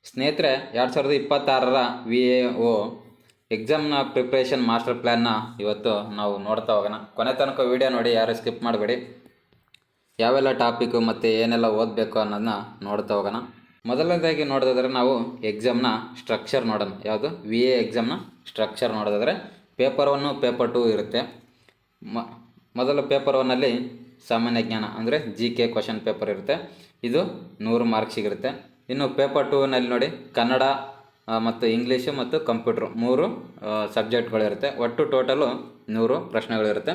ಸ್ನೇಹಿತರೆ, 2026ರ VAO ಎಕ್ಸಾಮ್ನ preparation master ಪ್ಲ್ಯಾನ್ನ ಇವತ್ತು ನಾವು ನೋಡ್ತಾ ಹೋಗೋಣ. ಕೊನೆ ತನಕ ವೀಡಿಯೋ ನೋಡಿ, ಯಾರು ಸ್ಕಿಪ್ ಮಾಡಬೇಡಿ. ಯಾವೆಲ್ಲ ಟಾಪಿಕ್ಕು ಮತ್ತು ಏನೆಲ್ಲ ಓದಬೇಕು ಅನ್ನೋದನ್ನ ನೋಡ್ತಾ ಹೋಗೋಣ. ಮೊದಲನೇದಾಗಿ ನೋಡೋದಾದ್ರೆ ನಾವು ಎಕ್ಸಾಮ್ನ ಸ್ಟ್ರಕ್ಚರ್ ನೋಡೋಣ. ಯಾವುದು VA ಎಕ್ಸಾಮ್ನ ಸ್ಟ್ರಕ್ಚರ್ ನೋಡೋದಾದರೆ ಪೇಪರ್ 1, ಪೇಪರ್ 2 ಇರುತ್ತೆ. ಮೊದಲ ಪೇಪರ್ 1ಅಲ್ಲಿ ಸಾಮಾನ್ಯ ಜ್ಞಾನ ಅಂದರೆ GK ಕ್ವಶನ್ ಪೇಪರ್ ಇರುತ್ತೆ. ಇದು 100 ಮಾರ್ಕ್ಸಿಗಿರುತ್ತೆ. ಇನ್ನು ಪೇಪರ್ 2ನಲ್ಲಿ ನೋಡಿ ಕನ್ನಡ ಮತ್ತು ಇಂಗ್ಲೀಷು ಮತ್ತು ಕಂಪ್ಯೂಟ್ರು 3 ಸಬ್ಜೆಕ್ಟ್ಗಳಿರುತ್ತೆ. ಒಟ್ಟು ಟೋಟಲು 100 ಪ್ರಶ್ನೆಗಳಿರುತ್ತೆ.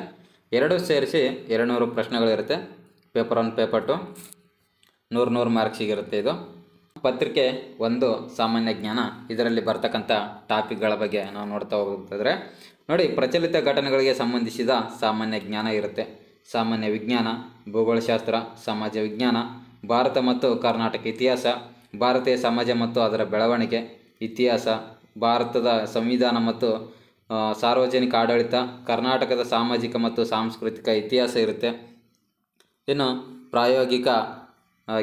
ಎರಡೂ ಸೇರಿಸಿ 200 ಪ್ರಶ್ನೆಗಳಿರುತ್ತೆ. Paper 1, paper 2 100 ಮಾರ್ಕ್ಸಿಗಿರುತ್ತೆ. ಇದು ಪತ್ರಿಕೆ 1 ಸಾಮಾನ್ಯ ಜ್ಞಾನ. ಇದರಲ್ಲಿ ಬರ್ತಕ್ಕಂಥ ಟಾಪಿಕ್ಗಳ ಬಗ್ಗೆ ನಾವು ನೋಡ್ತಾ ಹೋಗ್ತಿದ್ರೆ ನೋಡಿ, ಪ್ರಚಲಿತ ಘಟನೆಗಳಿಗೆ ಸಂಬಂಧಿಸಿದ ಸಾಮಾನ್ಯ ಜ್ಞಾನ ಇರುತ್ತೆ. ಸಾಮಾನ್ಯ ವಿಜ್ಞಾನ, ಭೂಗೋಳಶಾಸ್ತ್ರ, ಸಮಾಜ ವಿಜ್ಞಾನ, ಭಾರತ ಮತ್ತು ಕರ್ನಾಟಕ ಇತಿಹಾಸ, ಭಾರತೀಯ ಸಮಾಜ ಮತ್ತು ಅದರ ಬೆಳವಣಿಗೆ, ಇತಿಹಾಸ, ಭಾರತದ ಸಂವಿಧಾನ ಮತ್ತು ಸಾರ್ವಜನಿಕ ಆಡಳಿತ, ಕರ್ನಾಟಕದ ಸಾಮಾಜಿಕ ಮತ್ತು ಸಾಂಸ್ಕೃತಿಕ ಇತಿಹಾಸ ಇರುತ್ತೆ. ಇನ್ನು ಪ್ರಾಯೋಗಿಕ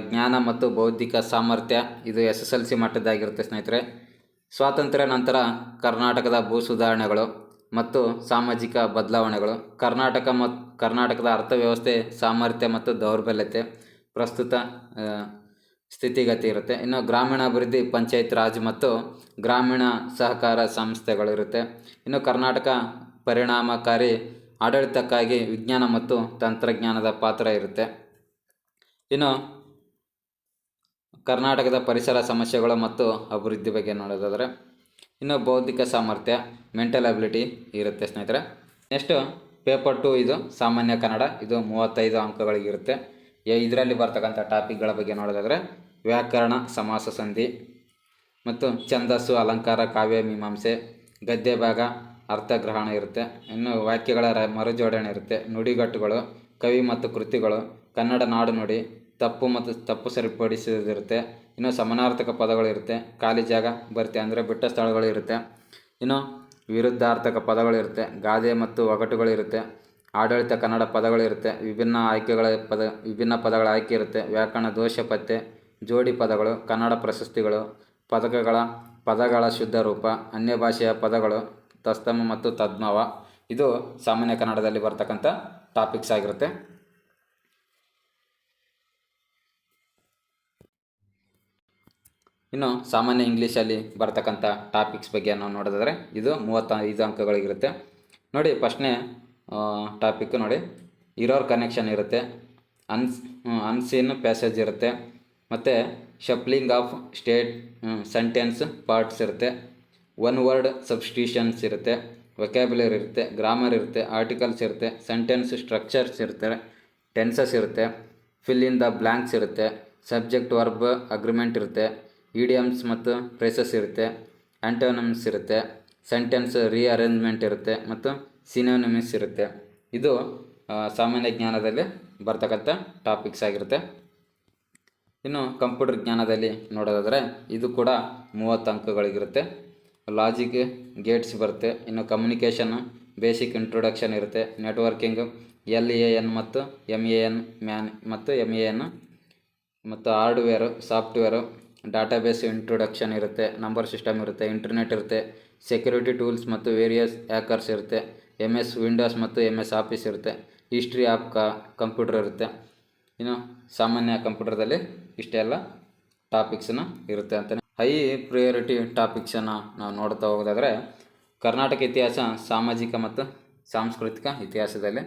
ಜ್ಞಾನ ಮತ್ತು ಬೌದ್ಧಿಕ ಸಾಮರ್ಥ್ಯ, ಇದು SSLC ಮಟ್ಟದ್ದಾಗಿರುತ್ತೆ ಸ್ನೇಹಿತರೆ. ಸ್ವಾತಂತ್ರ್ಯ ನಂತರ ಕರ್ನಾಟಕದ ಭೂ ಸುಧಾರಣೆಗಳು ಮತ್ತು ಸಾಮಾಜಿಕ ಬದಲಾವಣೆಗಳು, ಕರ್ನಾಟಕದ ಅರ್ಥವ್ಯವಸ್ಥೆ, ಸಾಮರ್ಥ್ಯ ಮತ್ತು ದೌರ್ಬಲ್ಯತೆ, ಪ್ರಸ್ತುತ ಸ್ಥಿತಿಗತಿ ಇರುತ್ತೆ. ಇನ್ನು ಗ್ರಾಮೀಣಾಭಿವೃದ್ಧಿ, ಪಂಚಾಯತ್ ರಾಜ್ ಮತ್ತು ಗ್ರಾಮೀಣ ಸಹಕಾರ ಸಂಸ್ಥೆಗಳು ಇರುತ್ತೆ. ಇನ್ನು ಕರ್ನಾಟಕ ಪರಿಣಾಮಕಾರಿ ಆಡಳಿತಕ್ಕಾಗಿ ವಿಜ್ಞಾನ ಮತ್ತು ತಂತ್ರಜ್ಞಾನದ ಪಾತ್ರ ಇರುತ್ತೆ. ಇನ್ನು ಕರ್ನಾಟಕದ ಪರಿಸರ ಸಮಸ್ಯೆಗಳು ಮತ್ತು ಅಭಿವೃದ್ಧಿ ಬಗ್ಗೆ ನೋಡೋದಾದರೆ ಇನ್ನು ಬೌದ್ಧಿಕ ಸಾಮರ್ಥ್ಯ, ಮೆಂಟಲ್ ಅಬಿಲಿಟಿ ಇರುತ್ತೆ ಸ್ನೇಹಿತರೆ. ನೆಕ್ಸ್ಟು ಪೇಪರ್ 2, ಇದು ಸಾಮಾನ್ಯ ಕನ್ನಡ. ಇದು 35 ಅಂಕಗಳಿಗಿರುತ್ತೆ. ಇದರಲ್ಲಿ ಬರ್ತಕ್ಕಂಥ ಟಾಪಿಕ್ಗಳ ಬಗ್ಗೆ ನೋಡೋದಾದರೆ ವ್ಯಾಕರಣ, ಸಮಾಸ ಸಂಧಿ ಮತ್ತು ಛಂದಸ್ಸು, ಅಲಂಕಾರ, ಕಾವ್ಯ ಮೀಮಾಂಸೆ, ಗದ್ಯ ಭಾಗ, ಅರ್ಥಗ್ರಹಣ ಇರುತ್ತೆ. ಇನ್ನು ವಾಕ್ಯಗಳ ಮರುಜೋಡಣೆ ಇರುತ್ತೆ. ನುಡಿಗಟ್ಟುಗಳು, ಕವಿ ಮತ್ತು ಕೃತಿಗಳು, ಕನ್ನಡ ನಾಡು ನುಡಿ, ತಪ್ಪು ಸರಿಪಡಿಸಿದಿರುತ್ತೆ. ಇನ್ನು ಸಮಾನಾರ್ಥಕ ಪದಗಳಿರುತ್ತೆ. ಖಾಲಿ ಜಾಗ ಭರ್ತಿ ಅಂದರೆ ಬಿಟ್ಟ ಸ್ಥಳಗಳಿರುತ್ತೆ. ಇನ್ನು ವಿರುದ್ಧಾರ್ಥಕ ಪದಗಳಿರುತ್ತೆ. ಗಾದೆ ಮತ್ತು ಒಗಟುಗಳಿರುತ್ತೆ. ಆಡಳಿತ ಕನ್ನಡ ಪದಗಳಿರುತ್ತೆ. ವಿಭಿನ್ನ ಪದಗಳ ಆಯ್ಕೆ ಇರುತ್ತೆ. ವ್ಯಾಕರಣ ದೋಷ ಪತ್ತೆ, ಜೋಡಿ ಪದಗಳು, ಕನ್ನಡ ಪ್ರಶಸ್ತಿಗಳು, ಪದಗಳ ಶುದ್ಧ ರೂಪ, ಅನ್ಯ ಭಾಷೆಯ ಪದಗಳು, ತತ್ಸಮ ಮತ್ತು ತದ್ಭವ. ಇದು ಸಾಮಾನ್ಯ ಕನ್ನಡದಲ್ಲಿ ಬರ್ತಕ್ಕಂಥ ಟಾಪಿಕ್ಸ್ ಆಗಿರುತ್ತೆ. ಇನ್ನು ಸಾಮಾನ್ಯ ಇಂಗ್ಲೀಷಲ್ಲಿ ಬರ್ತಕ್ಕಂಥ ಟಾಪಿಕ್ಸ್ ಬಗ್ಗೆ ನಾವು ನೋಡೋದಾದರೆ ಇದು 35 ಅಂಕಗಳಿಗಿರುತ್ತೆ. ನೋಡಿ, ಫಸ್ಟ್ನೇ ಟಾಪಿಕ್ ನೋಡಿ, ಇರೋರ್ ಕನೆಕ್ಷನ್ ಇರುತ್ತೆ. ಅನ್ಸೀನ್ ಪ್ಯಾಸೇಜ್ ಇರುತ್ತೆ. ಮತ್ತು ಶಫ್ಲಿಂಗ್ ಆಫ್ ಸೆಂಟೆನ್ಸ್ ಪಾರ್ಟ್ಸ್ ಇರುತ್ತೆ. ಒನ್ ವರ್ಡ್ ಸಬ್ಸ್ಟಿಟ್ಯೂಷನ್ಸ್ ಇರುತ್ತೆ. ವೊಕ್ಯಾಬ್ಯುಲರಿ ಇರುತ್ತೆ. ಗ್ರಾಮರ್ ಇರುತ್ತೆ. ಆರ್ಟಿಕಲ್ಸ್ ಇರುತ್ತೆ. ಸೆಂಟೆನ್ಸ್ ಸ್ಟ್ರಕ್ಚರ್ಸ್ ಇರುತ್ತೆ. ಟೆನ್ಸಸ್ ಇರುತ್ತೆ. ಫಿಲ್ ಇನ್ ದ ಬ್ಲ್ಯಾಂಕ್ಸ್ ಇರುತ್ತೆ. ಸಬ್ಜೆಕ್ಟ್ ವರ್ಬ್ ಅಗ್ರಿಮೆಂಟ್ ಇರುತ್ತೆ. ಇಡಿಯಮ್ಸ್ ಮತ್ತು ಫ್ರೇಸಸ್ ಇರುತ್ತೆ. ಆ್ಯಂಟೋನಿಮ್ಸ್ ಇರುತ್ತೆ. ಸೆಂಟೆನ್ಸ್ ರೀಅರೇಂಜ್ಮೆಂಟ್ ಇರುತ್ತೆ ಮತ್ತು ಸಿನೋನಿಮ್ಸ್ ಇರುತ್ತೆ. ಇದು ಸಾಮಾನ್ಯ ಜ್ಞಾನದಲ್ಲಿ ಬರ್ತಕ್ಕಂಥ ಟಾಪಿಕ್ಸ್ ಆಗಿರುತ್ತೆ. ಇನ್ನು ಕಂಪ್ಯೂಟರ್ ಜ್ಞಾನದಲ್ಲಿ ನೋಡೋದಾದರೆ ಇದು ಕೂಡ 30 ಅಂಕಗಳಿಗಿರುತ್ತೆ. ಲಾಜಿಕ್ ಗೇಟ್ಸ್ ಬರುತ್ತೆ. ಇನ್ನು ಕಮ್ಯುನಿಕೇಷನ್ ಬೇಸಿಕ್ ಇಂಟ್ರೊಡಕ್ಷನ್ ಇರುತ್ತೆ. ನೆಟ್ವರ್ಕಿಂಗ್, LAN ಮತ್ತು MAN ಮತ್ತು MAN ಮತ್ತು ಹಾರ್ಡ್ವೇರು, ಸಾಫ್ಟ್ವೇರು, ಡಾಟಾಬೇಸ್ ಇಂಟ್ರೊಡಕ್ಷನ್ ಇರುತ್ತೆ. ನಂಬರ್ ಸಿಸ್ಟಮ್ ಇರುತ್ತೆ. ಇಂಟರ್ನೆಟ್ ಇರುತ್ತೆ. ಸೆಕ್ಯೂರಿಟಿ ಟೂಲ್ಸ್ ಮತ್ತು ವೇರಿಯಸ್ ಹ್ಯಾಕರ್ಸ್ ಇರುತ್ತೆ. MS ವಿಂಡೋಸ್ ಮತ್ತು MS ಆಫೀಸ್ ಇರುತ್ತೆ. ಹಿಸ್ಟ್ರಿ ಆಫ್ ಕಂಪ್ಯೂಟರ್ ಇರುತ್ತೆ. ಇನ್ನು ಸಾಮಾನ್ಯ ಕಂಪ್ಯೂಟರ್ದಲ್ಲಿ ಇಷ್ಟೆಲ್ಲ ಟಾಪಿಕ್ಸನ್ನು ಇರುತ್ತೆ ಅಂತಲೇ. ಹೈ ಪ್ರಿಯಾರಿಟಿ ಟಾಪಿಕ್ಸನ್ನು ನಾವು ನೋಡ್ತಾ ಹೋಗೋದಾದರೆ ಕರ್ನಾಟಕ ಇತಿಹಾಸ, ಸಾಮಾಜಿಕ ಮತ್ತು ಸಾಂಸ್ಕೃತಿಕ ಇತಿಹಾಸದಲ್ಲಿ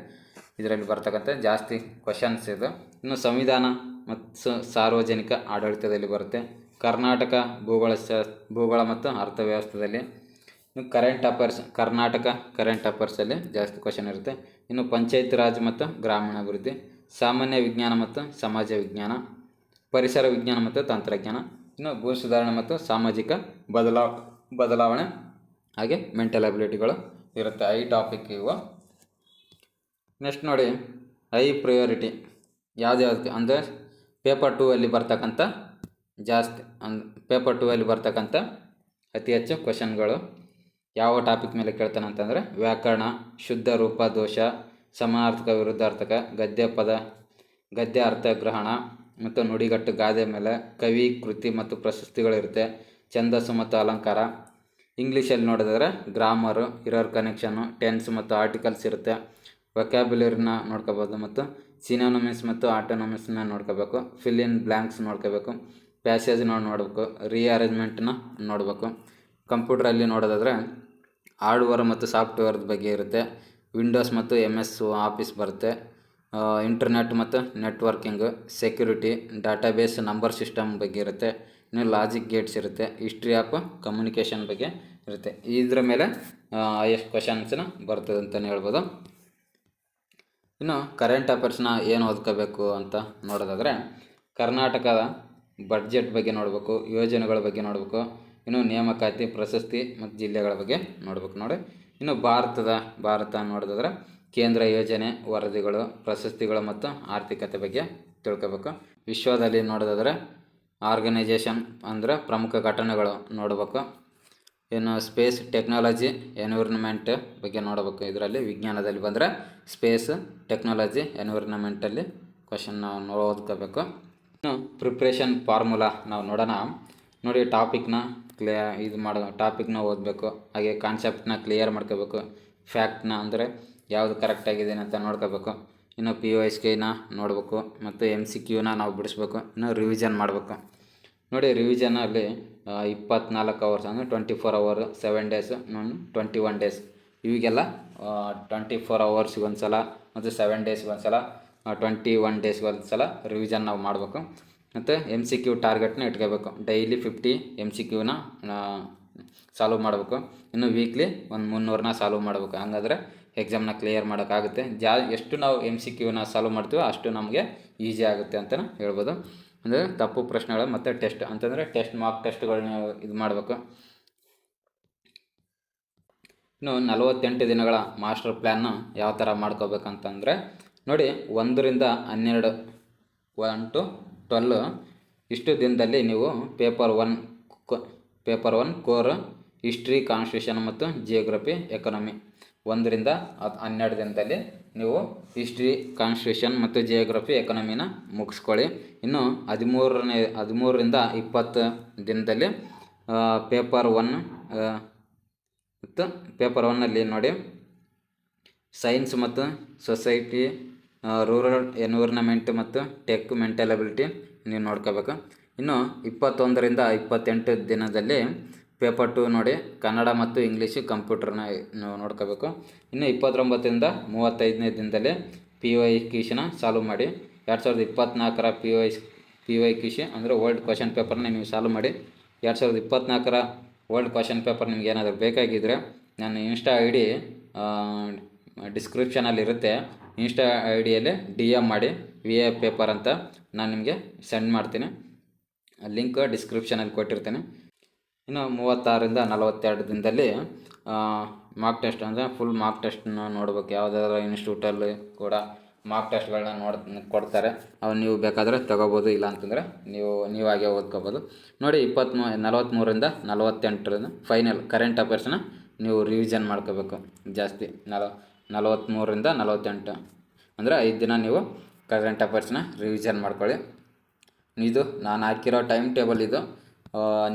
ಇದರಲ್ಲಿ ಬರ್ತಕ್ಕಂಥ ಜಾಸ್ತಿ ಕ್ವಶನ್ಸ್ ಇದು. ಇನ್ನು ಸಂವಿಧಾನ ಮತ್ತು ಸಾರ್ವಜನಿಕ ಆಡಳಿತದಲ್ಲಿ ಬರುತ್ತೆ. ಕರ್ನಾಟಕ ಭೂಗೋಳ ಮತ್ತು ಅರ್ಥವ್ಯವಸ್ಥೆಯಲ್ಲಿ. ಇನ್ನು ಕರ್ನಾಟಕ ಕರೆಂಟ್ ಅಫೇರ್ಸಲ್ಲಿ ಜಾಸ್ತಿ ಕ್ವಶನ್ ಇರುತ್ತೆ. ಇನ್ನು ಪಂಚಾಯತ್ ರಾಜ್ ಮತ್ತು ಗ್ರಾಮೀಣಾಭಿವೃದ್ಧಿ, ಸಾಮಾನ್ಯ ವಿಜ್ಞಾನ ಮತ್ತು ಸಮಾಜ ವಿಜ್ಞಾನ, ಪರಿಸರ ವಿಜ್ಞಾನ ಮತ್ತು ತಂತ್ರಜ್ಞಾನ, ಇನ್ನು ಭೂ ಸುಧಾರಣೆ ಮತ್ತು ಸಾಮಾಜಿಕ ಬದಲಾವಣೆ, ಹಾಗೆ ಮೆಂಟಲ್ ಅಬಿಲಿಟಿಗಳು ಇರುತ್ತೆ. 5 ಟಾಪಿಕ್ ಇವು. ನೆಕ್ಸ್ಟ್ ನೋಡಿ, ಹೈ ಪ್ರಯಾರಿಟಿ ಯಾವ್ದು ಅಂದರೆ ಪೇಪರ್ 2 ಅಲ್ಲಿ ಬರ್ತಕ್ಕಂಥ ಅತಿ ಹೆಚ್ಚು ಕ್ವಶನ್ಗಳು ಯಾವ ಟಾಪಿಕ್ ಮೇಲೆ ಕೇಳ್ತಾನೆ ಅಂತಂದರೆ ವ್ಯಾಕರಣ, ಶುದ್ಧ ರೂಪ ದೋಷ, ಸಮಾನಾರ್ಥಕ ವಿರುದ್ಧಾರ್ಥಕ, ಗದ್ಯ ಅರ್ಥಗ್ರಹಣ, ಮತ್ತು ನುಡಿಗಟ್ಟು ಗಾದೆ ಮೇಲೆ ಕವಿ ಕೃತಿ ಮತ್ತು ಪ್ರಶಸ್ತಿಗಳಿರುತ್ತೆ. ಛಂದಸ್ಸು ಮತ್ತು ಅಲಂಕಾರ. ಇಂಗ್ಲೀಷಲ್ಲಿ ನೋಡಿದ್ರೆ ಗ್ರಾಮರು, ಇರೋರ್ ಕನೆಕ್ಷನ್ನು, ಟೆನ್ಸ್ ಮತ್ತು ಆರ್ಟಿಕಲ್ಸ್ ಇರುತ್ತೆ. ವೊಕ್ಯಾಬ್ಯುಲರಿನ ನೋಡ್ಕೋಬೋದು ಮತ್ತು ಸಿನೋನಿಮ್ಸ್ ಮತ್ತು ಆಟೋನಮಿಸ್ನ ನೋಡ್ಕೋಬೇಕು. ಫಿಲ್ ಇನ್ ಬ್ಲ್ಯಾಂಕ್ಸ್ ನೋಡ್ಕೋಬೇಕು. ಪ್ಯಾಸೇಜ್ ನೋಡಬೇಕು. ರೀಅರೇಂಜ್ಮೆಂಟ್ನ ನೋಡಬೇಕು. ಕಂಪ್ಯೂಟ್ರಲ್ಲಿ ನೋಡೋದಾದರೆ ಹಾರ್ಡ್ವೇರ್ ಮತ್ತು ಸಾಫ್ಟ್ವೇರ್ದ ಬಗ್ಗೆ ಇರುತ್ತೆ. ವಿಂಡೋಸ್ ಮತ್ತು MS ಆಫೀಸ್ ಬರುತ್ತೆ. ಇಂಟರ್ನೆಟ್ ಮತ್ತು networking, security, database, number system ಬಗ್ಗೆ ಇರುತ್ತೆ. ಇನ್ನು ಲಾಜಿಕ್ ಗೇಟ್ಸ್ ಇರುತ್ತೆ. ಹಿಸ್ಟ್ರಿ ಆಫ್ ಕಮ್ಯುನಿಕೇಷನ್ ಬಗ್ಗೆ ಇರುತ್ತೆ. ಇದರ ಮೇಲೆ ಹೈಯೆಸ್ಟ್ ಕ್ವಶನ್ಸ್ನ ಬರ್ತದೆ ಅಂತಲೇ ಹೇಳ್ಬೋದು. ಇನ್ನು ಕರೆಂಟ್ ಅಫೇರ್ಸ್ನ ಏನು ಓದ್ಕೋಬೇಕು ಅಂತ ನೋಡೋದಾದರೆ ಕರ್ನಾಟಕದ ಬಡ್ಜೆಟ್ ಬಗ್ಗೆ ನೋಡಬೇಕು, ಯೋಜನೆಗಳ ಬಗ್ಗೆ ನೋಡಬೇಕು, ಇನ್ನು ನೇಮಕಾತಿ, ಪ್ರಶಸ್ತಿ ಮತ್ತು ಜಿಲ್ಲೆಗಳ ಬಗ್ಗೆ ನೋಡಬೇಕು ನೋಡಿ. ಇನ್ನು ಭಾರತ ನೋಡೋದಾದ್ರೆ ಕೇಂದ್ರ ಯೋಜನೆ, ವರದಿಗಳು, ಪ್ರಶಸ್ತಿಗಳು ಮತ್ತು ಆರ್ಥಿಕತೆ ಬಗ್ಗೆ ತಿಳ್ಕೋಬೇಕು. ವಿಶ್ವದಲ್ಲಿ ನೋಡೋದಾದರೆ ಆರ್ಗನೈಜೇಷನ್ ಅಂದರೆ ಪ್ರಮುಖ ಘಟನೆಗಳು ನೋಡಬೇಕು. ಇನ್ನು ಸ್ಪೇಸ್, ಟೆಕ್ನಾಲಜಿ, ಎನ್ವಿರ್ನ್ಮೆಂಟ್ ಬಗ್ಗೆ ನೋಡಬೇಕು. ಇದರಲ್ಲಿ ವಿಜ್ಞಾನದಲ್ಲಿ ಬಂದರೆ ಸ್ಪೇಸ್, ಟೆಕ್ನಾಲಜಿ, ಎನ್ವಿರ್ನ್ಮೆಂಟಲ್ಲಿ ಕ್ವಶನ್ ನಾವು ಓದ್ಕೋಬೇಕು. ಇನ್ನು ಪ್ರಿಪ್ರೇಷನ್ ಫಾರ್ಮುಲಾ ನಾವು ನೋಡೋಣ ನೋಡಿ. ಟಾಪಿಕ್ನ ಟಾಪಿಕ್ನ ಓದಬೇಕು. ಹಾಗೆ ಕಾನ್ಸೆಪ್ಟನ್ನ ಕ್ಲಿಯರ್ ಮಾಡ್ಕೋಬೇಕು. ಫ್ಯಾಕ್ಟ್ನ ಅಂದರೆ ಯಾವುದು ಕರೆಕ್ಟಾಗಿದೆ ಅಂತ ನೋಡ್ಕೋಬೇಕು. ಇನ್ನು POSQನ ನೋಡಬೇಕು ಮತ್ತು MCQನ ನಾವು ಬಿಡಿಸ್ಬೇಕು. ಇನ್ನು ರಿವಿಷನ್ ಮಾಡಬೇಕು ನೋಡಿ. ರಿವಿಷನಲ್ಲಿ 24 ಅವರ್ಸ್ ಅಂದರೆ 24 ಅವರ್, 7 ಡೇಸ್, 21 ಡೇಸ್, ಇವಿಗೆಲ್ಲ 24 ಅವರ್ಸ್ಗೆ ಒಂದು ಸಲ ಮತ್ತು 7 ಡೇಸ್ಗೆ ಒಂದು ಸಲ, 21 ಡೇಸ್ಗೆ ಒಂದು ಸಲ ರಿವಿಷನ್ ನಾವು ಮಾಡಬೇಕು. ಮತ್ತು MCQ ಟಾರ್ಗೆಟ್ನ ಇಟ್ಕೋಬೇಕು. ಡೈಲಿ 50 MCQನ ಸಾಲ್ವ್ ಮಾಡಬೇಕು. ಇನ್ನು ವೀಕ್ಲಿ ಒಂದು 300ನ ಸಾಲ್ವ್ ಮಾಡಬೇಕು. ಹಂಗಾದ್ರೆ ಎಕ್ಸಾಮ್ನ ಕ್ಲಿಯರ್ ಮಾಡೋಕ್ಕಾಗುತ್ತೆ. ಎಷ್ಟು ನಾವು MCQನ ಸಾಲ್ವ್ ಮಾಡ್ತೀವೋ ಅಷ್ಟು ನಮಗೆ ಈಸಿ ಆಗುತ್ತೆ ಅಂತಲೇ ಹೇಳ್ಬೋದು. ಅಂದರೆ ತಪ್ಪು ಪ್ರಶ್ನೆಗಳು ಮತ್ತು ಟೆಸ್ಟ್ ಅಂತಂದರೆ ಮಾರ್ಕ್ ಟೆಸ್ಟ್ಗಳನ್ನ ಇದು ಮಾಡಬೇಕು. ಇನ್ನು 48 ದಿನಗಳ ಮಾಸ್ಟರ್ ಪ್ಲ್ಯಾನ್ನ ಯಾವ ಥರ ಮಾಡ್ಕೋಬೇಕಂತಂದರೆ ನೋಡಿ, 1 ರಿಂದ 12, 1 to 12 ಇಷ್ಟು ದಿನದಲ್ಲಿ ನೀವು ಪೇಪರ್ 1 ಕೋರ್, ಹಿಸ್ಟ್ರಿ, ಕಾನ್ಸ್ಟಿಟ್ಯೂಷನ್ ಮತ್ತು ಜಿಯೋಗ್ರಫಿ, ಎಕನಾಮಿ 1 ರಿಂದ 12 ದಿನದಲ್ಲಿ ನೀವು ಹಿಸ್ಟ್ರಿ, ಕಾನ್ಸ್ಟಿಟ್ಯೂಷನ್ ಮತ್ತು ಜಿಯೋಗ್ರಫಿ, ಎಕನಾಮಿನ ಮುಗಿಸ್ಕೊಳ್ಳಿ. ಇನ್ನು 13 ರಿಂದ 20 ದಿನದಲ್ಲಿ ಪೇಪರ್ 1 ಮತ್ತು ಪೇಪರ್ 1ನಲ್ಲಿ ನೋಡಿ ಸೈನ್ಸ್ ಮತ್ತು ಸೊಸೈಟಿ, ರೂರಲ್ ಎನ್ವಿರ್ನಮೆಂಟ್ ಮತ್ತು ಟೆಕ್, ಮೆಂಟಲ್ ಅಬಿಲಿಟಿ ನೀವು ನೋಡ್ಕೋಬೇಕು. ಇನ್ನು 21 ರಿಂದ 28 ದಿನದಲ್ಲಿ ಪೇಪರ್ 2 ನೋಡಿ ಕನ್ನಡ ಮತ್ತು ಇಂಗ್ಲೀಷು, ಕಂಪ್ಯೂಟರ್ನ ನಾವು ನೋಡ್ಕೋಬೇಕು. ಇನ್ನು 29 ರಿಂದ 35ನೇ ದಿನದಲ್ಲಿ PYQನ ಸಾಲ್ವ್ ಮಾಡಿ. 2024ರ PYQ ಅಂದರೆ ಓಲ್ಡ್ ಕ್ವಶನ್ ಪೇಪರ್ನ ನೀವು ಸಾಲ್ವ್ ಮಾಡಿ. 2024ರ ಓಲ್ಡ್ ಕ್ವಶನ್ ಪೇಪರ್ ನಿಮ್ಗೆ ಏನಾದರೂ ಬೇಕಾಗಿದ್ದರೆ ನನ್ನ ಇನ್ಸ್ಟಾ ID ಡಿಸ್ಕ್ರಿಪ್ಷನಲ್ಲಿರುತ್ತೆ. ಇನ್ಸ್ಟಾ IDಯಲ್ಲಿ DM ಮಾಡಿ VA ಪೇಪರ್ ಅಂತ ನಾನು ನಿಮಗೆ ಸೆಂಡ್ ಮಾಡ್ತೀನಿ. ಲಿಂಕ್ ಡಿಸ್ಕ್ರಿಪ್ಷನಲ್ಲಿ ಕೊಟ್ಟಿರ್ತೀನಿ. ಇನ್ನು 36 ರಿಂದ 42 ದಿನದಲ್ಲಿ ಮಾರ್ಕ್ ಟೆಸ್ಟ್ ಅಂದರೆ ಫುಲ್ ಮಾರ್ಕ್ ಟೆಸ್ಟನ್ನ ನೋಡ್ಬೇಕು. ಯಾವುದಾದ್ರೂ ಇನ್ಸ್ಟಿಟ್ಯೂಟಲ್ಲಿ ಕೂಡ ಮಾರ್ಕ್ ಟೆಸ್ಟ್ಗಳನ್ನ ಕೊಡ್ತಾರೆ. ಅವು ನೀವು ಬೇಕಾದರೆ ತೊಗೋಬೋದು, ಇಲ್ಲ ಅಂತಂದರೆ ನೀವಾಗೆ ಓದ್ಕೋಬೋದು ನೋಡಿ. 43 ರಿಂದ 48 ಫೈನಲ್ ಕರೆಂಟ್ ಅಫೇರ್ಸ್ನ ನೀವು ರಿವಿಷನ್ ಮಾಡ್ಕೋಬೇಕು ಜಾಸ್ತಿ. 43 ರಿಂದ 48 ಅಂದರೆ 5 ದಿನ ನೀವು ಕರೆಂಟ್ ಅಫೇರ್ಸ್ನ ರಿವಿಷನ್ ಮಾಡ್ಕೊಳ್ಳಿ. ಇದು ನಾನು ಹಾಕಿರೋ ಟೈಮ್ ಟೇಬಲ್. ಇದು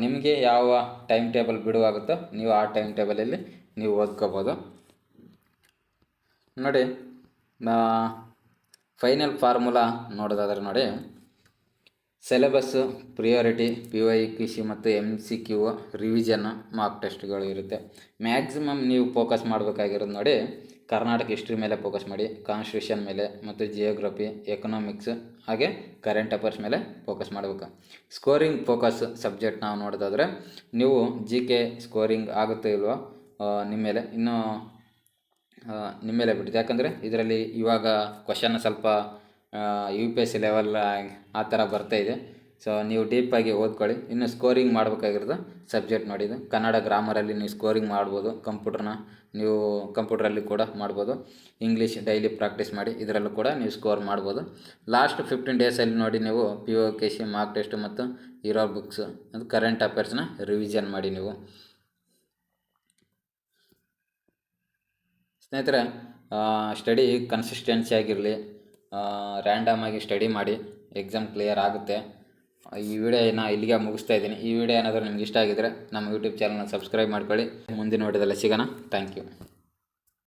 ನಿಮಗೆ ಯಾವ ಟೈಮ್ ಟೇಬಲ್ ಬಿಡುವಾಗುತ್ತೋ ನೀವು ಆ ಟೈಮ್ ಟೇಬಲಲ್ಲಿ ನೀವು ಓದ್ಕೋಬೋದು ನೋಡಿ. ಫೈನಲ್ ಫಾರ್ಮುಲಾ ನೋಡೋದಾದ್ರೆ ನೋಡಿ, ಸಿಲೆಬಸ್ಸು, ಪ್ರಿಯಾರಿಟಿ, PYQ ಮತ್ತು MCQ, ರಿವಿಷನ್, ಮಾರ್ಕ್ ಟೆಸ್ಟ್ಗಳು ಇರುತ್ತೆ. ಮ್ಯಾಕ್ಸಿಮಮ್ ನೀವು ಫೋಕಸ್ ಮಾಡಬೇಕಾಗಿರೋದು ನೋಡಿ, ಕರ್ನಾಟಕ ಹಿಸ್ಟ್ರಿ ಮೇಲೆ ಫೋಕಸ್ ಮಾಡಿ, ಕಾನ್ಸ್ಟಿಟ್ಯೂಷನ್ ಮೇಲೆ ಮತ್ತು ಜಿಯೋಗ್ರಫಿ, ಎಕನಾಮಿಕ್ಸ್ ಹಾಗೆ ಕರೆಂಟ್ ಅಫೇರ್ಸ್ ಮೇಲೆ ಫೋಕಸ್ ಮಾಡಬೇಕು. ಸ್ಕೋರಿಂಗ್ ಫೋಕಸ್ ಸಬ್ಜೆಕ್ಟ್ ನಾವು ನೋಡೋದಾದರೆ ನೀವು GK ಸ್ಕೋರಿಂಗ್ ಆಗುತ್ತೆ ಇಲ್ವೋ ನಿಮ್ಮ ಮೇಲೆ ಬಿಟ್ಟಿದೆ. ಯಾಕಂದರೆ ಇದರಲ್ಲಿ ಇವಾಗ ಕ್ವಶನ್ ಸ್ವಲ್ಪ UPSC ಲೆವೆಲ್ ಆ ಥರ ಬರ್ತಾಯಿದೆ. ಸೊ ನೀವು ಡೀಪಾಗಿ ಓದ್ಕೊಳ್ಳಿ. ಇನ್ನು ಸ್ಕೋರಿಂಗ್ ಮಾಡಬೇಕಾಗಿರೋದು ಸಬ್ಜೆಕ್ಟ್ ನೋಡಿದ್ದು ಕನ್ನಡ ಗ್ರಾಮರಲ್ಲಿ ನೀವು ಸ್ಕೋರಿಂಗ್ ಮಾಡ್ಬೋದು. ನೀವು ಕಂಪ್ಯೂಟ್ರಲ್ಲಿ ಕೂಡ ಮಾಡ್ಬೋದು. ಇಂಗ್ಲೀಷ್ ಡೈಲಿ ಪ್ರಾಕ್ಟೀಸ್ ಮಾಡಿ, ಇದರಲ್ಲೂ ಕೂಡ ನೀವು ಸ್ಕೋರ್ ಮಾಡ್ಬೋದು. ಲಾಸ್ಟ್ 15 ಡೇಸಲ್ಲಿ ನೋಡಿ ನೀವು PYQ, ಮಾರ್ಕ್ ಟೆಸ್ಟ್ ಮತ್ತು ಇರೋ ಬುಕ್ಸ್ ಅದು ಕರೆಂಟ್ ಅಫೇರ್ಸ್ನ ರಿವಿಷನ್ ಮಾಡಿ. ನೀವು ಸ್ನೇಹಿತರೆ, ಸ್ಟಡಿ ಕನ್ಸಿಸ್ಟೆನ್ಸಿ ಆಗಿರಲಿ, ರ್ಯಾಂಡಮ್ ಆಗಿ ಸ್ಟಡಿ ಮಾಡಿ. ಎಕ್ಸಾಮ್ ಕ್ಲಿಯರ್ ಆಗುತ್ತೆ. ಈ ವಿಡಿಯೋನ ಇಲ್ಲಿಗೆ ಮುಗಿಸ್ತಾ ಇದ್ದೀನಿ. ಈ ವಿಡಿಯೋ ಏನಾದರೂ ನಿಮ್ಗೆ ಇಷ್ಟ ಆಗಿದ್ದರೆ ನಮ್ಮ ಯೂಟ್ಯೂಬ್ ಚಾನಲ್ನ ಸಬ್ಸ್ಕ್ರೈಬ್ ಮಾಡ್ಕೊಳ್ಳಿ. ಮುಂದಿನ ವಿಡಿಯೋದಲ್ಲಿ ಸಿಗೋಣ. Thank you.